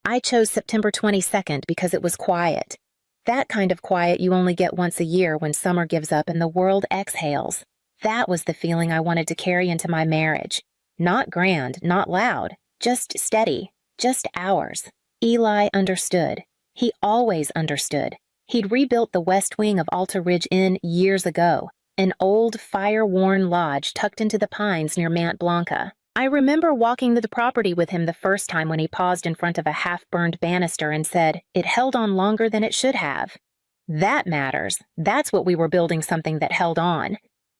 I chose September 22nd because it was quiet. That kind of quiet you only get once a year when summer gives up and the world exhales. That was the feeling I wanted to carry into my marriage. Not grand, not loud, just steady, just ours. Eli understood. He always understood. He'd rebuilt the west wing of Alta Ridge Inn years ago, an old, fire-worn lodge tucked into the pines near Mount Blanca. I remember walking the property with him the first time when he paused in front of a half-burned banister and said, "It held on longer than it should have." That matters. That's what we were building, something that held on.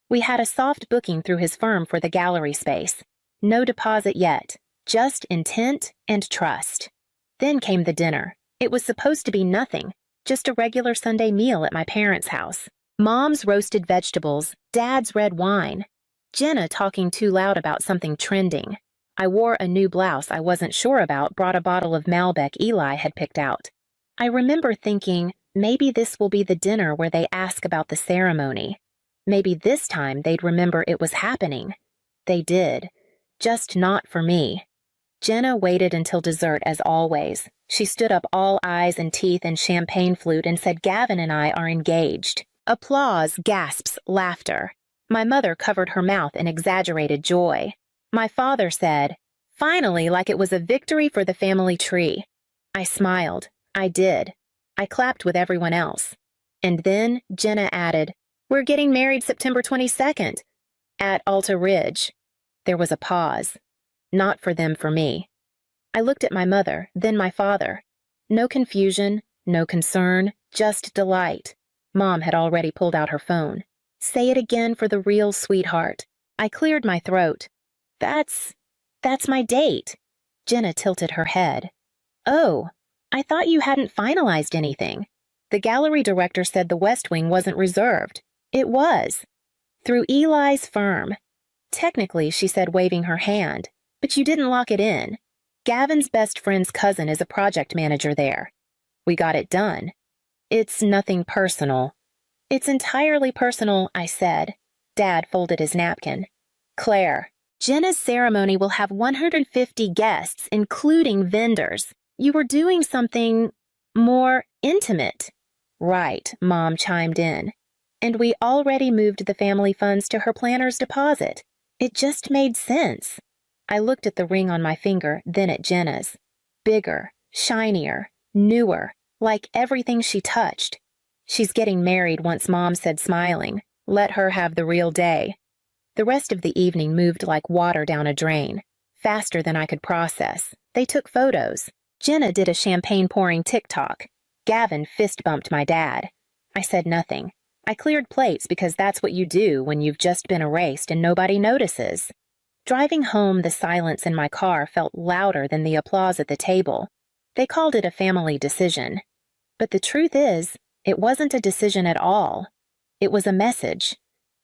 We had a soft booking through his firm for the gallery space. No deposit yet, just intent and trust. Then came the dinner. It was supposed to be nothing, just a regular Sunday meal at my parents' house. Mom's roasted vegetables, Dad's red wine. Jenna talking too loud about something trending. I wore a new blouse I wasn't sure about, brought a bottle of Malbec Eli had picked out. I remember thinking, maybe this will be the dinner where they ask about the ceremony. Maybe this time they'd remember it was happening. They did. Just not for me. Jenna waited until dessert as always. She stood up all eyes and teeth and champagne flute and said, "Gavin and I are engaged." Applause, gasps, laughter. My mother covered her mouth in exaggerated joy. My father said, "Finally," like it was a victory for the family tree. I smiled. I did. I clapped with everyone else. And then Jenna added, "We're getting married September 22nd at Alta Ridge." There was a pause. Not for them, for me. I looked at my mother, then my father. No confusion, no concern, just delight. Mom had already pulled out her phone. "Say it again for the real sweetheart." I cleared my throat. That's my date." Jenna tilted her head. "Oh, I thought you hadn't finalized anything. The gallery director said the West Wing wasn't reserved." "It was. Through Eli's firm." "Technically," she said, waving her hand, "but you didn't lock it in. Gavin's best friend's cousin is a project manager there. We got it done. It's nothing personal." "It's entirely personal," I said. Dad folded his napkin. "Claire, Jenna's ceremony will have 150 guests, including vendors. You were doing something more intimate." "Right," Mom chimed in. "And we already moved the family funds to her planner's deposit. It just made sense." I looked at the ring on my finger, then at Jenna's. Bigger, shinier, newer, like everything she touched. "She's getting married," once Mom said, smiling. "Let her have the real day." The rest of the evening moved like water down a drain, faster than I could process. They took photos. Jenna did a champagne-pouring TikTok. Gavin fist-bumped my dad. I said nothing. I cleared plates because that's what you do when you've just been erased and nobody notices. Driving home, the silence in my car felt louder than the applause at the table. They called it a family decision. But the truth is, it wasn't a decision at all. It was a message.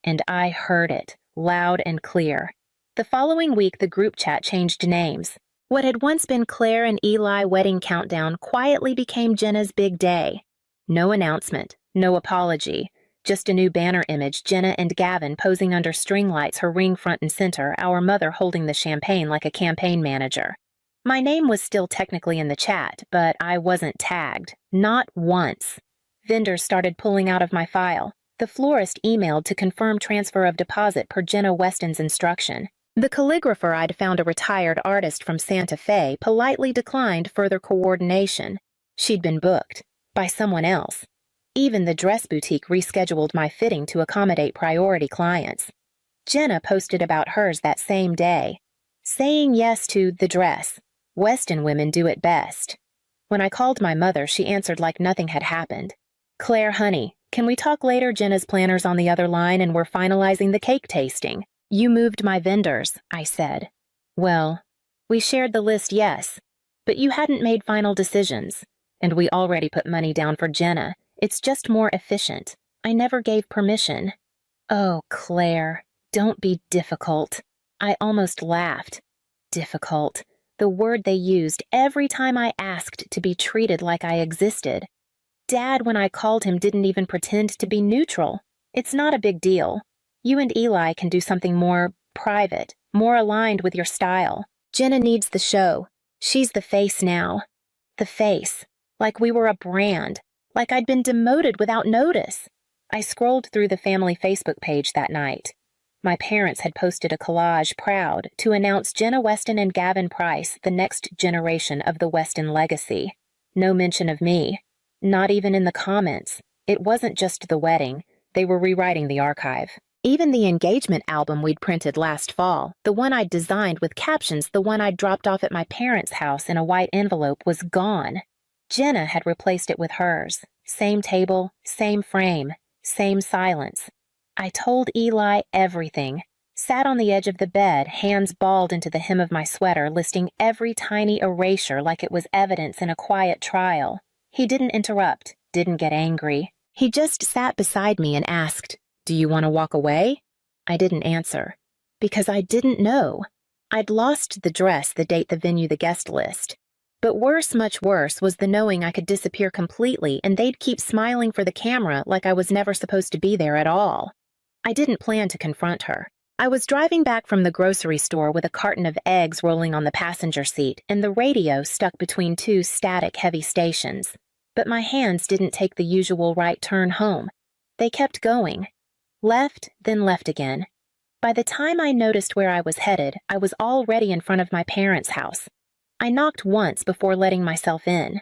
And I heard it, loud and clear. The following week, the group chat changed names. What had once been Claire and Eli wedding countdown quietly became Jenna's big day. No announcement, no apology, just a new banner image, Jenna and Gavin posing under string lights, her ring front and center, our mother holding the champagne like a campaign manager. My name was still technically in the chat, but I wasn't tagged. Not once. Vendors started pulling out of my file. The florist emailed to confirm transfer of deposit per Jenna Weston's instruction. The calligrapher, I'd found a retired artist from Santa Fe, politely declined further coordination. She'd been booked. By someone else. Even the dress boutique rescheduled my fitting to accommodate priority clients. Jenna posted about hers that same day, saying yes to the dress. Weston women do it best. When I called my mother, she answered like nothing had happened. "Claire, honey, can we talk later? Jenna's planner's on the other line and we're finalizing the cake tasting." "You moved my vendors," I said. "Well, we shared the list, yes, but you hadn't made final decisions. And we already put money down for Jenna. It's just more efficient. I never gave permission." "Oh, Claire, don't be difficult." I almost laughed. Difficult. The word they used every time I asked to be treated like I existed. Dad, when I called him, didn't even pretend to be neutral. "It's not a big deal. You and Eli can do something more private, more aligned with your style. Jenna needs the show. She's the face now." The face, like we were a brand, like I'd been demoted without notice. I scrolled through the family Facebook page that night. My parents had posted a collage proud to announce Jenna Weston and Gavin Price, the next generation of the Weston legacy. No mention of me. Not even in the comments. It wasn't just the wedding. They were rewriting the archive. Even the engagement album we'd printed last fall, the one I'd designed with captions, the one I'd dropped off at my parents' house in a white envelope, was gone. Jenna had replaced it with hers. Same table, same frame, same silence. I told Eli everything. Sat on the edge of the bed, hands balled into the hem of my sweater, listing every tiny erasure like it was evidence in a quiet trial. He didn't interrupt, didn't get angry. He just sat beside me and asked, "Do you want to walk away?" I didn't answer, because I didn't know. I'd lost the dress, the date, the venue, the guest list. But worse, much worse, was the knowing I could disappear completely and they'd keep smiling for the camera like I was never supposed to be there at all. I didn't plan to confront her. I was driving back from the grocery store with a carton of eggs rolling on the passenger seat and the radio stuck between two static, heavy stations. But my hands didn't take the usual right turn home. They kept going. Left, then left again. By the time I noticed where I was headed, I was already in front of my parents' house. I knocked once before letting myself in.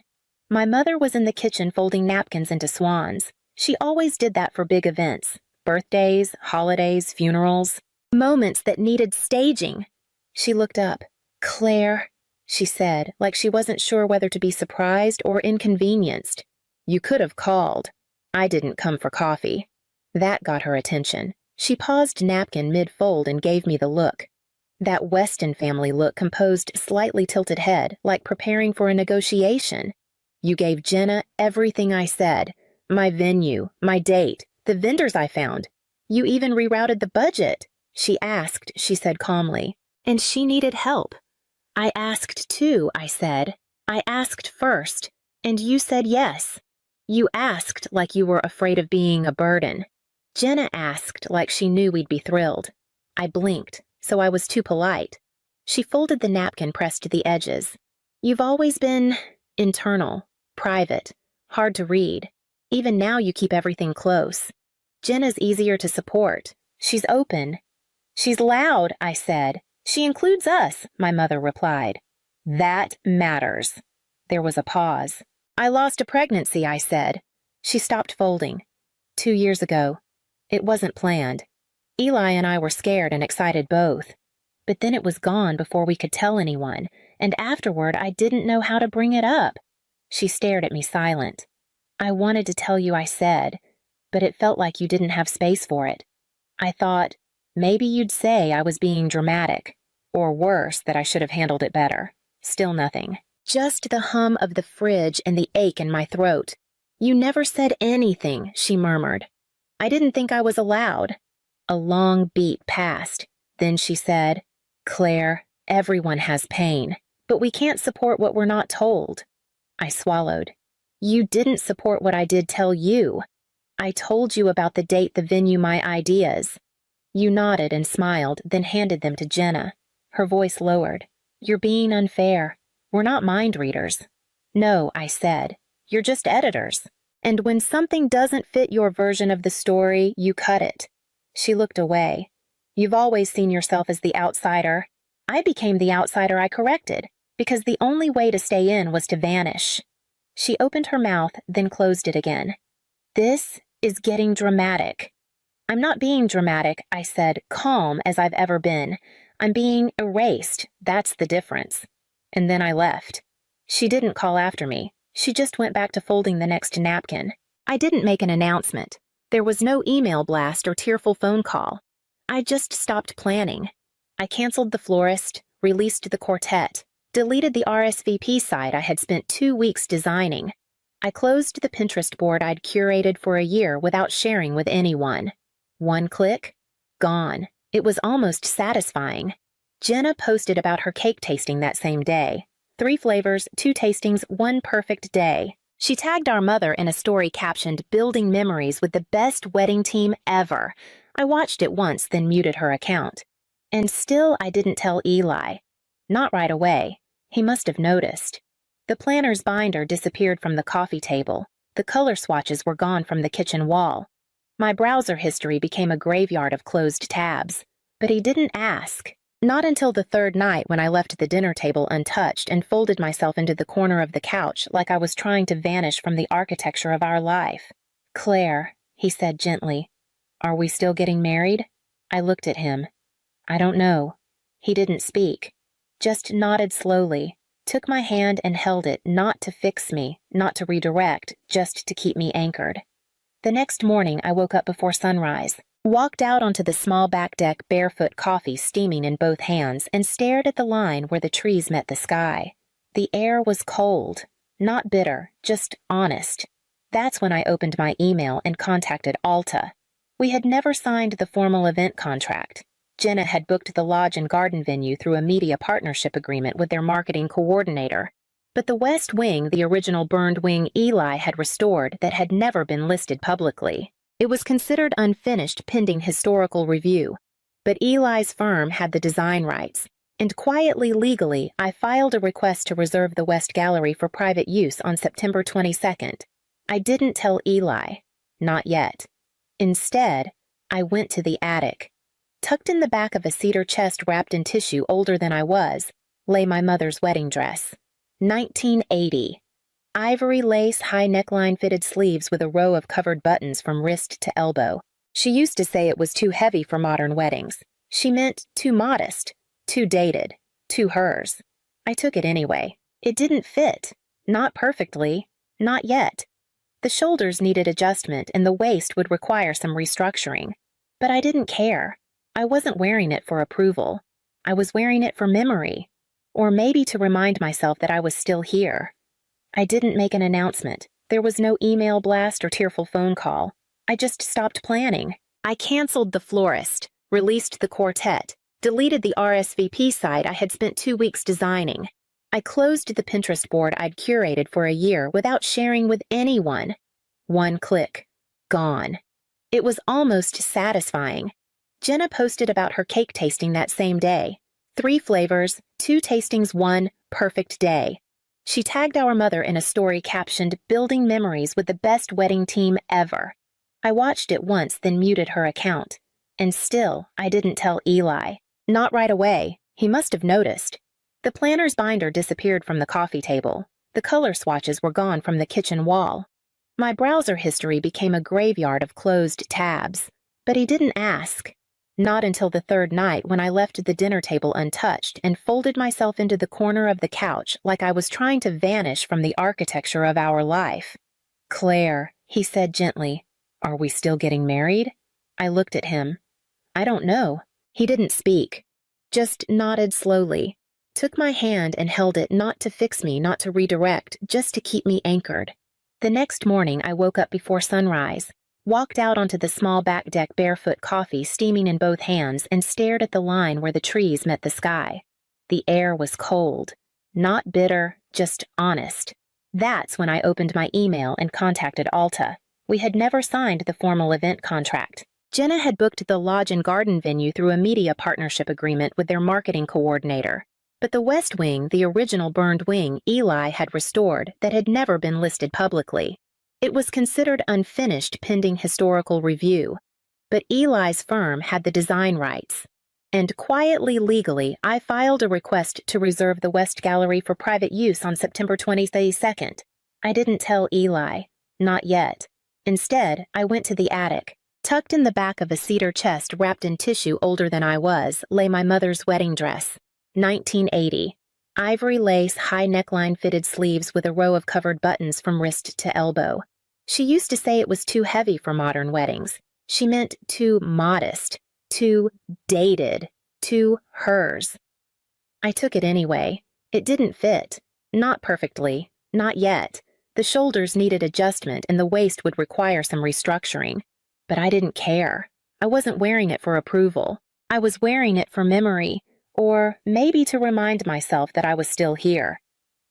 My mother was in the kitchen folding napkins into swans. She always did that for big events. Birthdays, holidays, funerals. Moments that needed staging. She looked up. "Claire," she said, like she wasn't sure whether to be surprised or inconvenienced. "You could have called. I didn't come for coffee." That got her attention. She paused napkin mid-fold and gave me the look. That Weston family look, composed, slightly tilted head, like preparing for a negotiation. "You gave Jenna everything I said. My venue, my date, the vendors I found. You even rerouted the budget." She asked, she said calmly. "And she needed help." "I asked too," I said. "I asked first. And you said yes. You asked like you were afraid of being a burden." Jenna asked like she knew we'd be thrilled. I blinked, so I was too polite. She folded the napkin, pressed to the edges. "You've always been internal, private, hard to read. Even now you keep everything close. Jenna's easier to support. She's open. She's loud," I said. "She includes us," my mother replied. "That matters." There was a pause. "I lost a pregnancy," I said. She stopped folding. 2 years ago. It wasn't planned. Eli and I were scared and excited both. But then it was gone before we could tell anyone, and afterward I didn't know how to bring it up. She stared at me silent. "I wanted to tell you," I said, "but it felt like you didn't have space for it. I thought, maybe you'd say I was being dramatic, or worse, that I should have handled it better." Still nothing. Just the hum of the fridge and the ache in my throat. "You never said anything," she murmured. "I didn't think I was allowed." A long beat passed. Then she said, "Claire, everyone has pain, but we can't support what we're not told." I swallowed. "You didn't support what I did tell you. I told you about the date, the venue, my ideas." You nodded and smiled, then handed them to Jenna. Her voice lowered. "You're being unfair. We're not mind readers." "No," I said. "You're just editors. And when something doesn't fit your version of the story, you cut it." She looked away. "You've always seen yourself as the outsider. I became the outsider I corrected, because the only way to stay in was to vanish." She opened her mouth, then closed it again. "This is getting dramatic." "I'm not being dramatic," I said, calm as I've ever been. "I'm being erased. That's the difference." And then I left. She didn't call after me. She just went back to folding the next napkin. I didn't make an announcement. There was no email blast or tearful phone call. I just stopped planning. I canceled the florist, released the quartet, deleted the RSVP site I had spent 2 weeks designing. I closed the Pinterest board I'd curated for a year without sharing with anyone. One click, gone. It was almost satisfying. Jenna posted about her cake tasting that same day. 3 flavors, 2 tastings, 1 perfect day. She tagged our mother in a story captioned, "Building Memories with the Best Wedding Team Ever." I watched it once, then muted her account. And still I didn't tell Eli. Not right away. He must have noticed. The planner's binder disappeared from the coffee table. The color swatches were gone from the kitchen wall. My browser history became a graveyard of closed tabs. But he didn't ask. Not until the third night when I left the dinner table untouched and folded myself into the corner of the couch like I was trying to vanish from the architecture of our life. "Claire," he said gently, "are we still getting married?" I looked at him. "I don't know." He didn't speak, just nodded slowly, took my hand and held it, not to fix me, not to redirect, just to keep me anchored. The next morning I woke up before sunrise, walked out onto the small back deck barefoot, coffee steaming in both hands, and stared at the line where the trees met the sky. The air was cold, not bitter, just honest. That's when I opened my email and contacted Alta. We had never signed the formal event contract. Jenna had booked the lodge and garden venue through a media partnership agreement with their marketing coordinator. But the West Wing, the original burned wing Eli had restored that had never been listed publicly. It was considered unfinished pending historical review. But Eli's firm had the design rights, and quietly legally I filed a request to reserve the West Gallery for private use on September 22nd. I didn't tell Eli. Not yet. Instead, I went to the attic. Tucked in the back of a cedar chest wrapped in tissue older than I was, lay my mother's wedding dress. 1980. Ivory lace high neckline fitted sleeves with a row of covered buttons from wrist to elbow. She used to say it was too heavy for modern weddings. She meant too modest, too dated, too hers. I took it anyway. It didn't fit. Not perfectly. Not yet. The shoulders needed adjustment and the waist would require some restructuring. But I didn't care. I wasn't wearing it for approval. I was wearing it for memory. Or maybe to remind myself that I was still here. I didn't make an announcement. There was no email blast or tearful phone call. I just stopped planning. I canceled the florist, released the quartet, deleted the RSVP site I had spent 2 weeks designing. I closed the Pinterest board I'd curated for a year without sharing with anyone. One click. Gone. It was almost satisfying. Jenna posted about her cake tasting that same day. 3 flavors, 2 tastings, 1 perfect day. She tagged our mother in a story captioned, "Building Memories with the Best Wedding Team Ever." I watched it once, then muted her account. And still, I didn't tell Eli. Not right away. He must have noticed. The planner's binder disappeared from the coffee table. The color swatches were gone from the kitchen wall. My browser history became a graveyard of closed tabs. But he didn't ask. Not until the third night when I left the dinner table untouched and folded myself into the corner of the couch like I was trying to vanish from the architecture of our life. "Claire," he said gently, "are we still getting married?" I looked at him. "I don't know." He didn't speak. Just nodded slowly. Took my hand and held it, not to fix me, not to redirect, just to keep me anchored. The next morning I woke up before sunrise. Walked out onto the small back deck barefoot, coffee steaming in both hands, and stared at the line where the trees met the sky. The air was cold. Not bitter, just honest. That's when I opened my email and contacted Alta. We had never signed the formal event contract. Jenna had booked the lodge and garden venue through a media partnership agreement with their marketing coordinator. But the West Wing, the original burned wing Eli had restored that had never been listed publicly. It was considered unfinished pending historical review, but Eli's firm had the design rights. And quietly legally, I filed a request to reserve the West Gallery for private use on September 22nd. I didn't tell Eli. Not yet. Instead, I went to the attic. Tucked in the back of a cedar chest wrapped in tissue older than I was, lay my mother's wedding dress. 1980. Ivory lace high neckline fitted sleeves with a row of covered buttons from wrist to elbow. She used to say it was too heavy for modern weddings. She meant too modest, too dated, too hers. I took it anyway. It didn't fit. Not perfectly. Not yet. The shoulders needed adjustment and the waist would require some restructuring. But I didn't care. I wasn't wearing it for approval. I was wearing it for memory. Or maybe to remind myself that I was still here.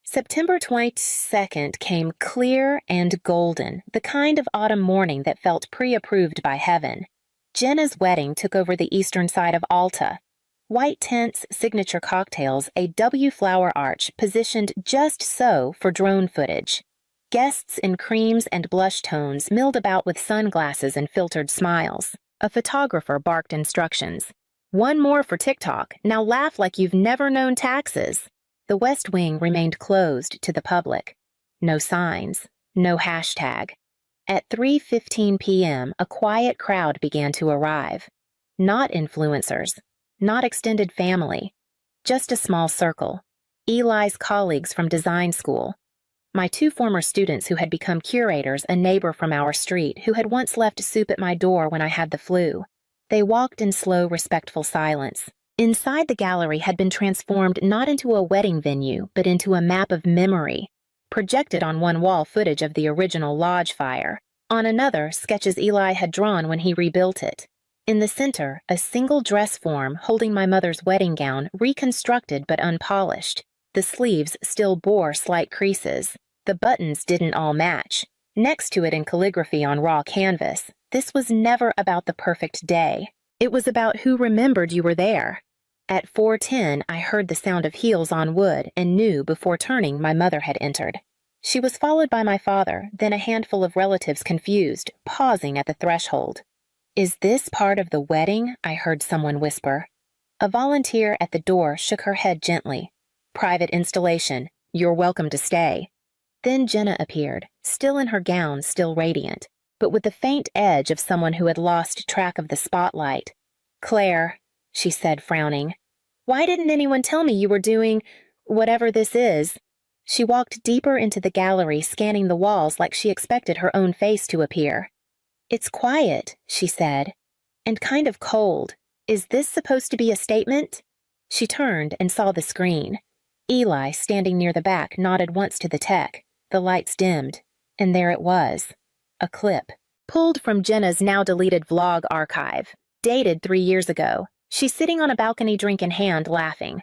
September 22nd came clear and golden, the kind of autumn morning that felt pre-approved by heaven. Jenna's wedding took over the eastern side of Alta. White tents, signature cocktails, a W flower arch positioned just so for drone footage. Guests in creams and blush tones milled about with sunglasses and filtered smiles. A photographer barked instructions. One more for TikTok, now laugh like you've never known taxes. The West Wing remained closed to the public. No signs, no hashtag. At 3:15 p.m., a quiet crowd began to arrive. Not influencers, not extended family, just a small circle. Eli's colleagues from design school. My two former students who had become curators, a neighbor from our street who had once left soup at my door when I had the flu. They walked in slow, respectful silence. Inside the gallery had been transformed not into a wedding venue, but into a map of memory. Projected on one wall footage of the original lodge fire. On another, sketches Eli had drawn when he rebuilt it. In the center, a single dress form holding my mother's wedding gown, reconstructed but unpolished. The sleeves still bore slight creases. The buttons didn't all match. Next to it in calligraphy on raw canvas, this was never about the perfect day. It was about who remembered you were there. At 4:10, I heard the sound of heels on wood and knew before turning my mother had entered. She was followed by my father, then a handful of relatives confused, pausing at the threshold. "Is this part of the wedding?" I heard someone whisper. A volunteer at the door shook her head gently. "Private installation. You're welcome to stay." Then Jenna appeared, still in her gown, still radiant, but with the faint edge of someone who had lost track of the spotlight. "Claire," she said, frowning, "why didn't anyone tell me you were doing whatever this is?" She walked deeper into the gallery, scanning the walls like she expected her own face to appear. "It's quiet," she said, "and kind of cold. Is this supposed to be a statement?" She turned and saw the screen. Eli, standing near the back, nodded once to the tech. The lights dimmed, and there it was. A clip, pulled from Jenna's now-deleted vlog archive, dated 3 years ago. She's sitting on a balcony, drink in hand, laughing.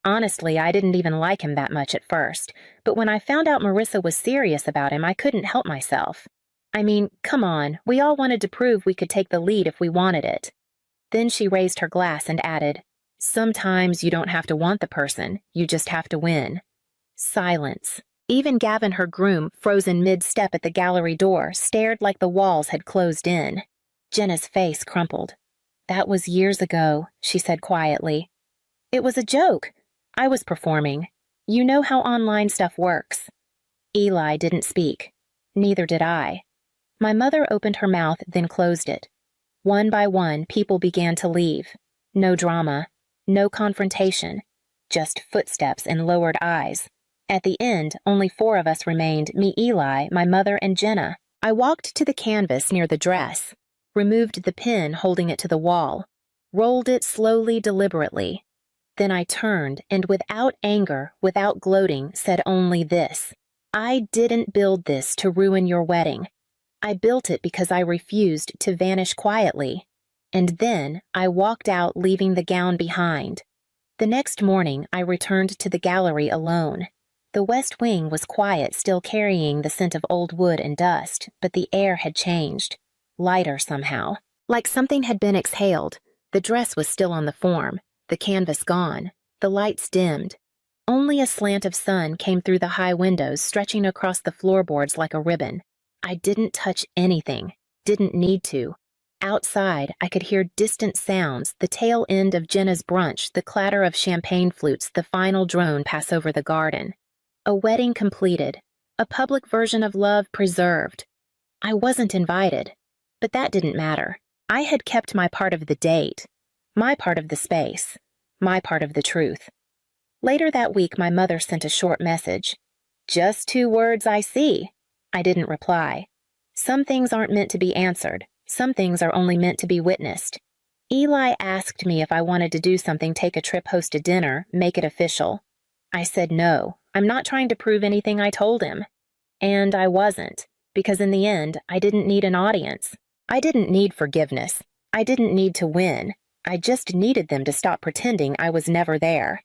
Honestly, I didn't even like him that much at first, but when I found out Marissa was serious about him, I couldn't help myself. I mean, come on, we all wanted to prove we could take the lead if we wanted it. Then she raised her glass and added, "Sometimes you don't have to want the person, you just have to win." Silence. Even Gavin, her groom, frozen mid-step at the gallery door, stared like the walls had closed in. Jenna's face crumpled. "That was years ago," she said quietly. "It was a joke. I was performing. You know how online stuff works." Eli didn't speak. Neither did I. My mother opened her mouth, then closed it. One by one, people began to leave. No drama. No confrontation. Just footsteps and lowered eyes. At the end, only 4 of us remained, me, Eli, my mother, and Jenna. I walked to the canvas near the dress, removed the pin holding it to the wall, rolled it slowly, deliberately. Then I turned and without anger, without gloating, said only this: "I didn't build this to ruin your wedding. I built it because I refused to vanish quietly." And then I walked out, leaving the gown behind. The next morning, I returned to the gallery alone. The West Wing was quiet, still carrying the scent of old wood and dust, but the air had changed. Lighter somehow. Like something had been exhaled. The dress was still on the form, the canvas gone, the lights dimmed. Only a slant of sun came through the high windows, stretching across the floorboards like a ribbon. I didn't touch anything, didn't need to. Outside, I could hear distant sounds, the tail end of Jenna's brunch, the clatter of champagne flutes, the final drone pass over the garden. A wedding completed, a public version of love preserved. I wasn't invited, but that didn't matter. I had kept my part of the date, my part of the space, my part of the truth. Later that week, my mother sent a short message. "Just 2 words, I see." I didn't reply. Some things aren't meant to be answered. Some things are only meant to be witnessed. Eli asked me if I wanted to do something, take a trip, host a dinner, make it official. I said no. I'm not trying to prove anything, I told him. And I wasn't, because in the end, I didn't need an audience. I didn't need forgiveness. I didn't need to win. I just needed them to stop pretending I was never there.